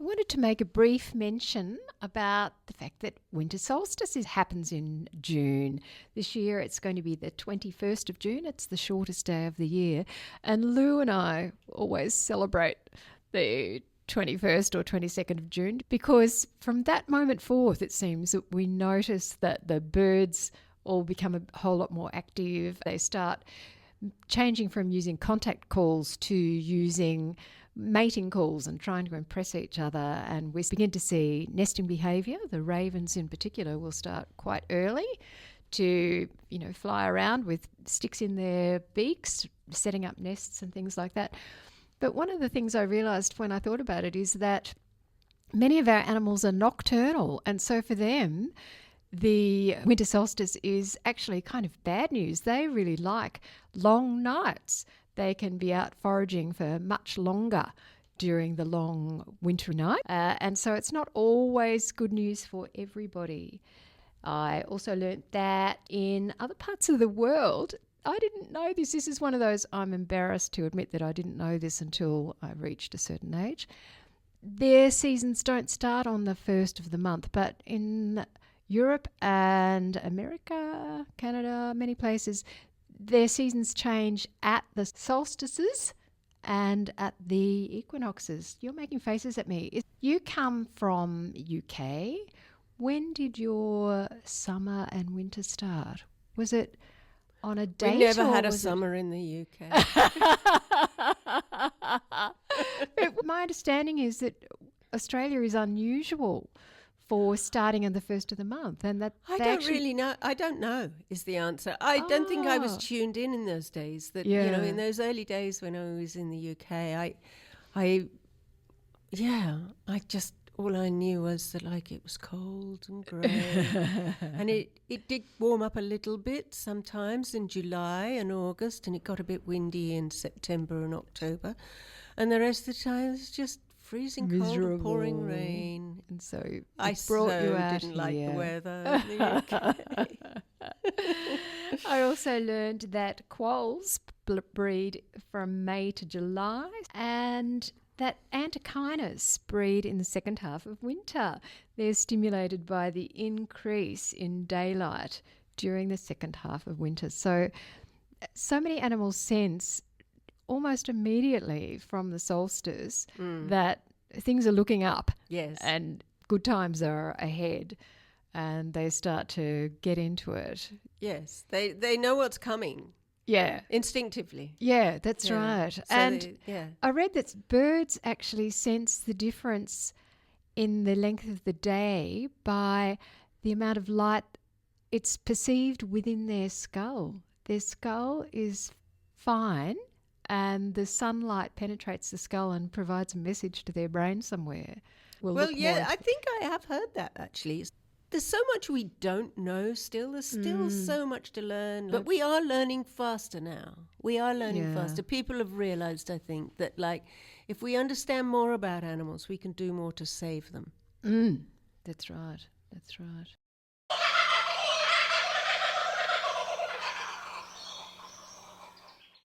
wanted to make a brief mention about the fact that winter solstice happens in June. This year it's going to be the 21st of June. It's the shortest day of the year. And Lou and I always celebrate the 21st or 22nd of June because from that moment forth it seems that we notice that the birds all become a whole lot more active. They start changing from using contact calls to using mating calls and trying to impress each other, and we begin to see nesting behaviour. The ravens in particular will start quite early to, fly around with sticks in their beaks, setting up nests and things like that. But one of the things I realised when I thought about it is that many of our animals are nocturnal, and so for them the winter solstice is actually kind of bad news. They really like long nights. They can be out foraging for much longer during the long wintry night. And so it's not always good news for everybody. I also learnt that in other parts of the world, I didn't know this. This is one of those, I'm embarrassed to admit that I didn't know this until I reached a certain age. Their seasons don't start on the first of the month, but in Europe and America, Canada, many places, their seasons change at the solstices and at the equinoxes. You're making faces at me. You come from UK. When did your summer and winter start? Was it on a date? We never had a summer in the UK. My understanding is that Australia is unusual for starting on the first of the month, and that I don't really know. I don't know is the answer. I don't think I was tuned in those days. That in those early days when I was in the UK, all I knew was that it was cold and grey, and it did warm up a little bit sometimes in July and August, and it got a bit windy in September and October, and the rest of the time it was just freezing cold and pouring rain. And so I brought you out didn't like here. the weather in the UK. I also learned that quolls breed from May to July, and that antechinus breed in the second half of winter. They're stimulated by the increase in daylight during the second half of winter. So many animals sense almost immediately from the solstice that things are looking up. Yes. And good times are ahead, and they start to get into it. Yes, they know what's coming. Yeah. Instinctively. Yeah, that's right. So and I read that birds actually sense the difference in the length of the day by the amount of light it's perceived within their skull. Their skull is fine, and the sunlight penetrates the skull and provides a message to their brain somewhere. I think I have heard that actually. There's so much we don't know still. There's still so much to learn. But we are learning faster now. We are learning faster. People have realised, I think, that if we understand more about animals, we can do more to save them. That's right. That's right.